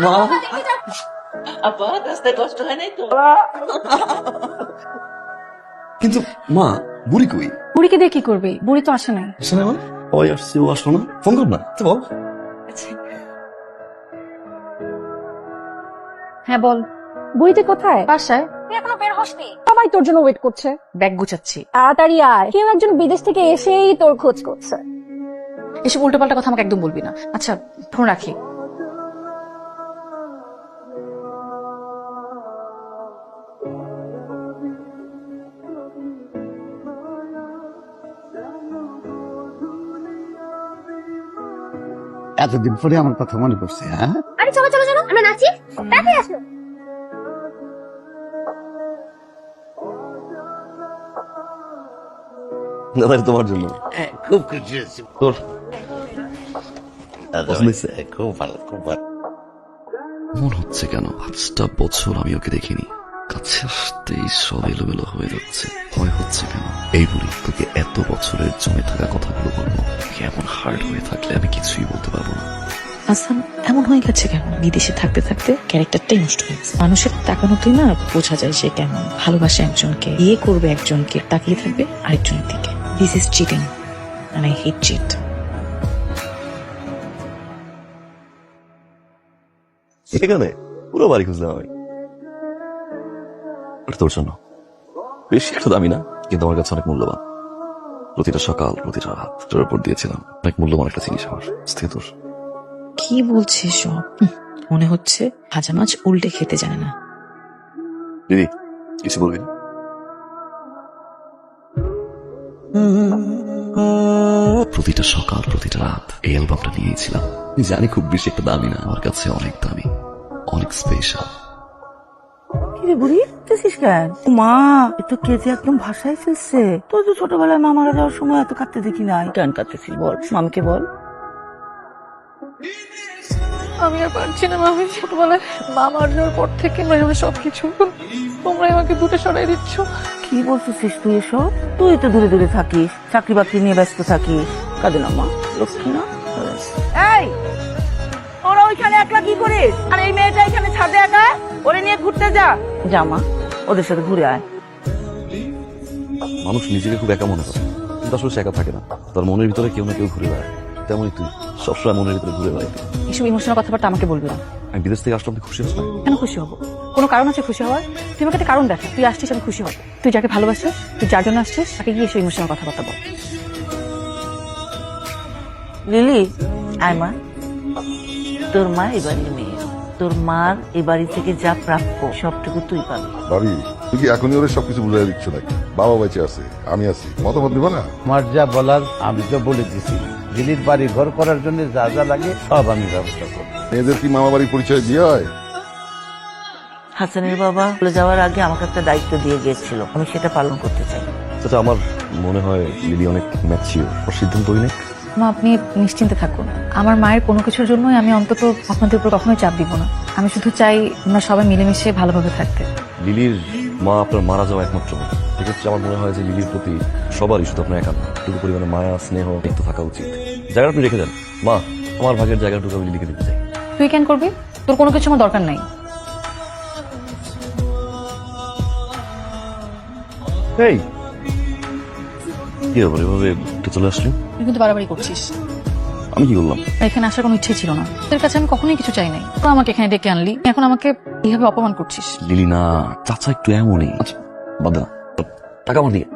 মা আপা রাস্তায় কষ্ট হয় নাই তো? কিন্তু মা বুড়ি কই? বুড়িকে দিয়ে কি করবি? বুড়ি তো আসে নাই। আসে না মানে? ওই আসছে, ও আসলো না, ফোন কর না তো বল। হ্যাঁ বল। বুড়িতে কোথায়? বাসায়। তুই এখনো বের হসনি? সবাই তোর জন্য ওয়েট করছে। ব্যাগ গুছাচ্ছি। তাড়াতাড়ি আয়, কেউ একজন বিদেশ থেকে এসেই তোর খোঁজ করছে। এসব উল্টোপাল্টা কথা আমাকে একদম বলবি না। আচ্ছা ফোন রাখি। এতদিন পরে আমার কথা মনে পড়ছে। হ্যাঁ, আরে চলো চলো চলো, আমরা নাচি, তাড়াতাড়ি আসো। দাদা তোমার জন্য। খুব খুশি হয়েছি। তোর পছন্দ হয়েছে? খুব ভালো, খুব ভালো। মনে হচ্ছে কেন 5টা বছর আমি ওকে দেখিনি, কাছে আসতেই সব এলোমেলো হয়ে যাচ্ছে। ভয় হচ্ছে কেন? এই বলি তোকে এত বছরের জমে থাকা কথাগুলো বলবো, এমন হার্ড হয়ে থাকলে আমি কিছুই বলতে পারবো না। আসান এমন হয়ে গেছে কেন? বিদেশে থাকতে থাকতে ক্যারেক্টারটাই নষ্ট হয়ে গেছে। মানুষের তাকানোতেই না বোঝা যায় সে কেমন। ভালোবাসে একজনকে, বিয়ে করবে একজনকে, তাকিয়ে থাকবে আরেকজনের দিকে। This is cheating and I hate cheat. এখানে পুরো বাড়ি খুঁজলাম আমি, আর তোর জন্য। বেশি একটা দামি না, কিন্তু আমার কাছে অনেক মূল্যবান। প্রতিটা সকাল, প্রতিটা রাত তোর উপর দিয়েছিলাম। অনেক মূল্যবান একটা জিনিস আমার স্থির তোর। কি বলছিস সব? মনে হচ্ছে ভাজা মাছ উল্টে খেতে জানে না। দিদি কিছু বলবি না? প্রতিটা সকাল, প্রতিটা রাত এই অ্যালবামটা নিয়েছিলাম। আমি জানি খুব বেশি একটা দামি না, আমার কাছে অনেক দামি, অনেক স্পেশাল। কিরে বুড়ি তুইছিস কেন? মা একটু কেটে একদম ভাষায় ফেলছে। তোর তো ছোটবেলায় মা মারা যাওয়ার সময় এত কাঁদতে দেখি নাই। কেন কাঁদতেছিস বল, মামকে বল। আমি আর পারছি না মামি। ছোটবেলায় মা মার যাওয়ার পর থেকে আমি সবকিছু তোমরাই আমাকে দূরে সরাই দিচ্ছ। কি বলতেছিস তুই এসব? তুই তো দূরে দূরে থাকিস, চাকরি বাকরি নিয়ে ব্যস্ত থাকিস। কাঁদে না মা, লক্ষ্মী না। এই ওরা ওইখানে একলা কি করিস? আর এই মেয়েটা এখানে ছাদে একা, ওরে নিয়ে ঘুরতে যা। যা মা, ওদের সাথে ঘুরে আয়। মানুষ নিজেকে খুব একা মনে করে, কিন্তু আসলে সে একা থাকে না। তার মনের ভিতরে কেউ না কেউ ঘুরে বেড়ায়। তেমনই তুই সবসময় মনের ভিতরে ঘুরে বেড়াই। এসব ইমোশনাল কথাবার্তা আমাকে বলবি না। আমি বিদেশ থেকে আসলাম, তুই খুশি হস না? কেন খুশি হব? কোনো কারণ আছে খুশি হওয়ার? তুই আমাকে একটা কারণ দেখ। তুই আসছিস, আমি খুশি হব। তুই যাকে ভালোবাসিস, তুই যার জন্য আসছিস, তাকে গিয়ে এসব ইমোশনাল কথাবার্তা বল। লিলি আয় মা, তোর মা এবারের মেয়ে। তোর মার এ বাড়ি থেকে যা প্রাপ্য সবটুকু তুই পাবি। ভাবি তুই কি এখনই ওরা সবকিছু বুঝাই দিচ্ছ নাকি? বাবা বেঁচে আছে, আমি আছি, মতামত দিবা না? আমার যা বলার আমি তো বলে দিছি। দিল্লির বাড়ি ঘর করার জন্য যা যা লাগে সব আমি ব্যবস্থা করব। মেয়েদের কি মামা বাড়ির পরিচয় দিয়ে হয়? হাসানের বাবা চলে যাওয়ার আগে আমাকে একটা দায়িত্ব দিয়ে গিয়েছিল, আমি সেটা পালন করতে চাই। আচ্ছা, আমার মনে হয় লিলি অনেক ম্যাচিওর, ওর সিদ্ধান্তই নেই। মা আপনি নিশ্চিন্তে থাকুন। আমার মায়ের কোনো কিছুর জন্যই আমি অন্তত আপনাদের উপর কখনোই চাপ দিব না। আমি শুধু চাই আমরা সবাই মিলেমিশে ভালোভাবে থাকতে। লিলির মা আপনার মারা যাওয়া একমাত্র বোন। সেক্ষেত্রে আমার মনে হয় যে লিলির প্রতি সবারই, শুধু আপনার একান্ত, টুকু পরিমাণে মায়া স্নেহ দেখতে থাকা উচিত। জায়গাটা আপনি রেখে দেন মা, আমার ভাগের জায়গাটুকু আমি লিলিকে দিতে চাই। তুই কেন করবি? তোর কোনো কিছু আমার দরকার নাই। এই কি ব্যাপার, এভাবে উঠে চলে আসলি? তুই কিন্তু বাড়াবাড়ি করছিস। আমি কি করলাম? এখানে আসার কোনো ইচ্ছে ছিল না। তোর কাছে আমি কখনোই কিছু চাই নাই। তো আমাকে এখানে ডেকে আনলি, এখন আমাকে এইভাবে অপমান করছিস। লিলি না, চাচা একটু এমনই। আচ্ছা বাদ দে না, টাকা আমার দিয়ে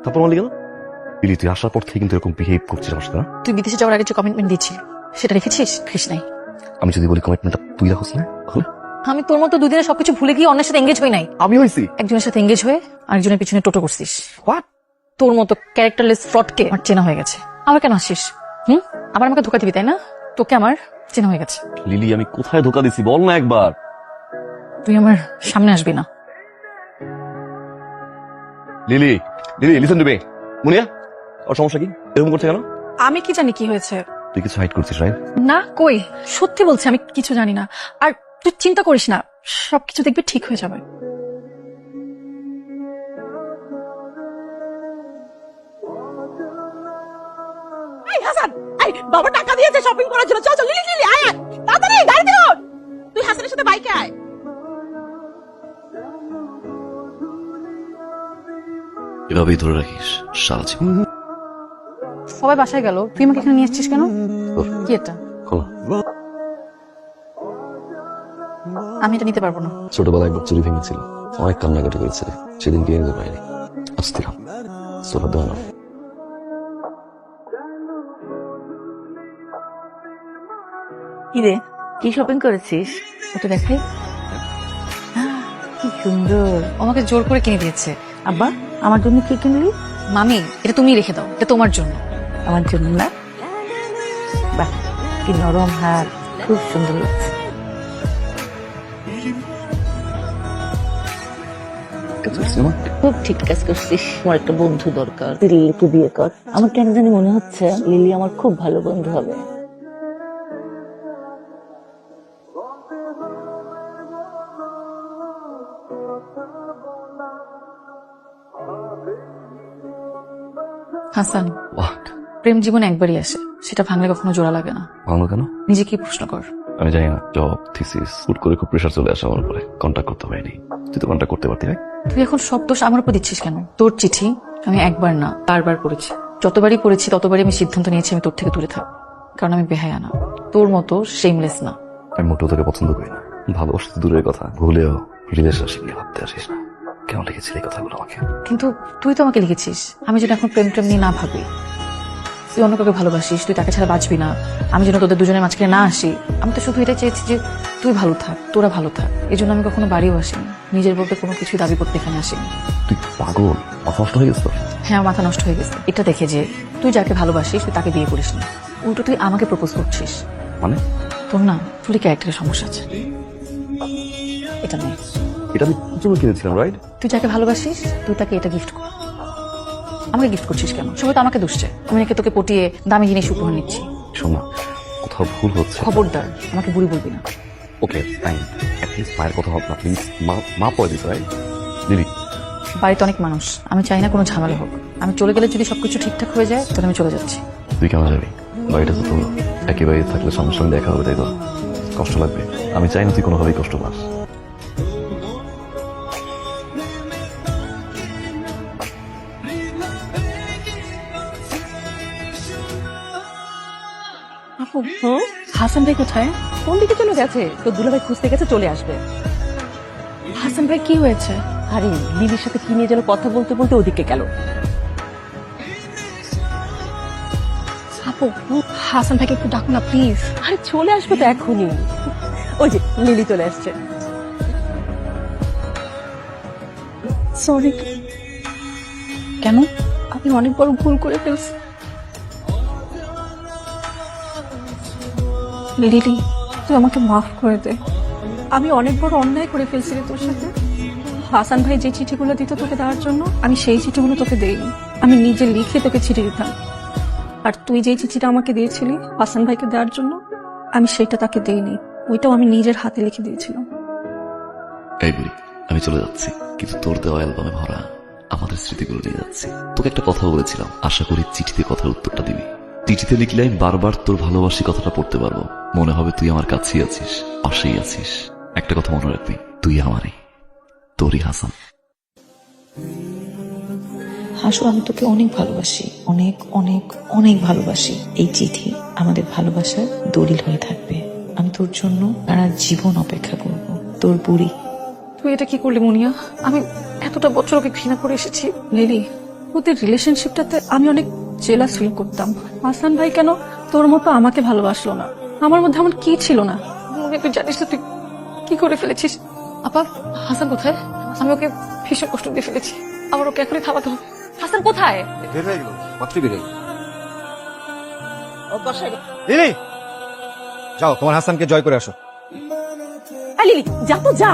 তারপর মালি গেল। লিলি তুই আসার পর থেকে কিন্তু এরকম বিহেভ করছিস আমার সাথে। তুই বিদেশে যাওয়ার আগে যে কমিটমেন্ট দিয়েছিলি সেটা রেখেছিস? রেখিস নাই। আমি যদি বলি কমিটমেন্টটা তুই রাখোস না, তাহলে আমি তোর মতো দুদিনে সবকিছু ভুলে গিয়ে অন্যের সাথে এঙ্গেজ হই নাই। আমি হয়েছি একজনের সাথে এঙ্গেজ হয়ে আরেকজনের পিছনে টোটো করছিস। তোর মতো ক্যারেক্টারলেস ফ্রডকে আমার চেনা হয়ে গেছে। আবার কেন আসিস? আবার আমাকে ধোকা দিবি তাই না? তোকে আমার চেনা হয়ে গেছে। লিলি আমি কোথায় ধোকা দিছি বল না একবার। তুই আমার সামনে আসবি না। Lily Lily listen to me. Muniya, ওর সমস্যা কি? এরকম করছে কেন? আমি কি জানি কি হয়েছে? তুই কিছু হাইড করছিস রাইট? না কই, সত্যি বলছি আমি কিছু জানি না। আর তুই চিন্তা করিস না, সবকিছু দেখবি ঠিক হয়ে যাবে। এই হাসান, এই বাবা টাকা দিয়েছে শপিং করার জন্য। চল চল লিলি লিলি আয় আয় তাড়াতাড়ি গাড়িতে ওঠ। তুই হাসানের সাথে বাইকে আয়। এভাবেই ধরে রাখিস সারা জীবন। সবাই বাসায় গেল, তুই আমাকে এখানে নিয়ে আসছিস কেন? কি এটা? খোলা। আমি এটা নিতে পারবো না। ছোটবেলায় একবার চুরি ভেঙেছিল, অনেক কান্নাকাটি করেছে, সেদিন গিয়ে নিতে পারিনি। আসছিলাম সোফা দেওয়া না। কি রে কি শপিং করেছিস? ওটা দেখাই। কি সুন্দর। ও আমাকে জোর করে কিনে দিয়েছে। আব্বা আমার জন্য কি কিনলি? মামি, এটা তুমি রেখে দাও, এটা তোমার জন্য। আমার জন্য না? বাহ কি নরম হাত, খুব সুন্দর লাগছে। খুব ঠিক কাজ করছিস। আমার একটা বন্ধু দরকার, তুই লিলিকে বিয়ে কর। আমার কেন জানি মনে হচ্ছে লিলি আমার খুব ভালো বন্ধু হবে। হাসান, What? প্রেম জীবন একবারই আসে, সেটা ভাঙলে কখনো জোড়া লাগে না। ভাঙলো কেন? নিজেকে প্রশ্ন কর। আমি জানি না, জব থিসিস হুট করে খুব প্রেশার চলে আসে আমার উপরে, কন্ট্যাক্ট করতে পারিনি। তুই তো কন্ট্যাক্ট করতে পারতি ভাই। তুই এখন সব দোষ আমার উপর দিচ্ছিস কেন? তোর চিঠি আমি একবার না বারবার পড়েছি। যতবারই পড়েছি ততবারই আমি সিদ্ধান্ত নিয়েছি আমি তোর থেকে দূরে থাক, কারণ আমি বেহায়া না, তোর মতো শেমলেস না। আমি মোটেও তোকে পছন্দ করি না। ভালোবাসা তো দূরের কথা, ভুলেও রিলেশনশিপ নিয়ে ভাবতে আসিস না। কেন লিখেছিলি এই কথাগুলো আমাকে? কিন্তু তুই তো আমাকে লিখেছিস আমি যেন এখন প্রেম প্রেম নিয়ে না ভাবি। তুই অন্য কাউকে ভালোবাসিস, তুই তাকে ছাড়া বাঁচবি না, আমি যেন তোদের দুজনের মাঝখানে না আসি। আমি তো শুধু এটাই চেয়েছি যে তুই ভালো থাক, তোরা ভালো থাক। এই জন্য আমি কখনো বাড়িও আসিনি, নিজের বলতে কোনো কিছুই দাবি করতে এখানে আসিনি। তুই পাগল, মাথা নষ্ট হয়ে গেছে তোর? হ্যাঁ, আমার মাথা নষ্ট হয়ে গেছে এটা দেখে যে তুই যাকে ভালোবাসিস তুই তাকে বিয়ে করিস না, উল্টো তুই আমাকে প্রপোজ করছিস। মানে? তোর না ফুলি ক্যারেক্টারের সমস্যা আছে। এটা নেই, এটা আমি তোর জন্য কিনেছিলাম, রাইট? তুই যাকে ভালোবাসিস তুই তাকে এটা গিফট কর। আমাকে গিফট করছিস কেন? সবাই তো আমাকে দুষছে, আমি নাকি তোকে পটিয়ে দামি জিনিস উপহার নিচ্ছি। শোন না, কোথাও ভুল হচ্ছে। খবরদার আমাকে বুড়ি বলবি না। ওকে ফাইন, অ্যাটলিস্ট মায়ের কথা ভাব না প্লিজ। মা পড়ে দিস, রাইট? দিদি, বাড়িতে অনেক মানুষ, আমি চাই না কোনো ঝামেলা হোক। আমি চলে গেলে যদি সবকিছু ঠিকঠাক হয়ে যায় তাহলে আমি চলে যাচ্ছি। তুই কেন যাবি? বাড়িটা তো তোর, একেবারে থাকলে সামনাসামনি দেখা হবে, তাই তো? কষ্ট লাগবে, আমি চাই না তুই কোনোভাবেই কষ্ট পাস। আপু হাসান ভাই কোথায়? কোন দিকে চলে গেছে? তো দুলাভাই খুঁজতে গেছে, চলে আসবে। হাসান ভাই কি হয়েছে? আরে লিলির সাথে কি নিয়ে যেন কথা বলতে বলতে ওদিকে গেল। আপু, হাসান ভাইকে একটু ডাকো না প্লিজ। আরে চলে আসবে তো এখনই। ওই যে লিলি চলে আসছে। সরি। কেন? আমি অনেক বড় ভুল করে ফেলছি। লিলি, তুই আমাকে মাফ করে দে, আমি অনেক বড় অন্যায় করে ফেলছি রে তোর সাথে। হাসান ভাই যে চিঠিগুলো দিত তোকে দেওয়ার জন্য, আমি সেই চিঠিগুলো তোকে দেইনি, আমি নিজে লিখে তোকে চিঠি দিতাম। আর তুই যে চিঠিটা আমাকে দিয়েছিলি হাসান ভাইকে দেওয়ার জন্য, আমি সেটা তাকে দেইনি, ওইটাও আমি নিজের হাতে লিখে দিয়েছিলাম। এই বলি, আমি চলে যাচ্ছি, কিন্তু তোর দেওয়া অ্যালবামে ভরা আমাদের স্মৃতিগুলো নিয়ে যাচ্ছি। তোকে একটা কথা বলেছিলাম, আশা করি চিঠিতে কথার উত্তরটা দিবি। চিঠিতে লিখলে আমি বারবার তোর ভালোবাসি কথাটা পড়তে পারবো, মনে হবে তুই আমার কাছেই আছিস, পাশেই আছিস। একটা কথা মনে রাখবি, তুই আমারই, তোরই হাসান। হাসু, আমি তোকে অনেক ভালোবাসি, অনেক অনেক অনেক ভালোবাসি। এই চিঠি আমাদের ভালোবাসার দলিল হয়ে থাকবে। আমি তোর জন্য সারা জীবন অপেক্ষা করব। তোর বুড়ি। তুই এটা কি করলি মুনিয়া? আমি এতটা বছর ওকে ঘৃণা করে এসেছি। লিলি, ওদের রিলেশনশিপটাতে আমি অনেক জেলাস ফিল করতাম। হাসান ভাই কেন তোর মতো আমাকে ভালোবাসলো না? আমার মধ্যে এমন কি ছিল না? তুই জানিস না তুই কি করে ফেলেছিস? আপা, হাসান কোথায়? আমি ওকে ভীষণ কষ্ট দিয়ে ফেলেছি, আমার ওকে এখনই থামাতে হবে। হাসান কোথায়? লিলি, যাও তোমার হাসানকে জয় করে আসো। লিলি যা তো যা।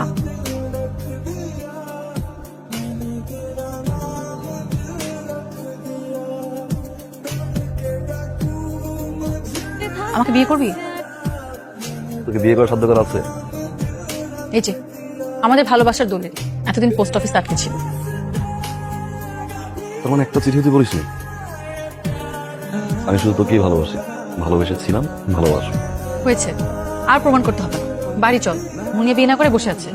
আমাকে বিয়ে করবি? তোকে বিয়ে করার সাধ্য করা আছে? এই যে আমাদের ভালোবাসার দলিল, এতদিন পোস্ট অফিস আটকে ছিল। তোর মানে একটা চিঠি তুই বলিস নি? আমি শুধু তোকেই ভালোবাসি, ভালোবেসেছিলাম, ভালোবাসো। হয়েছে, আর প্রমাণ করতে হবে না। বাড়ি চল, মুনিয়া বিয়ে না করে বসে আছে।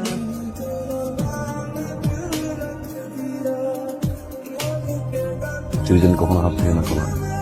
তুই যেন কখনো হাত থেকে না খোলা।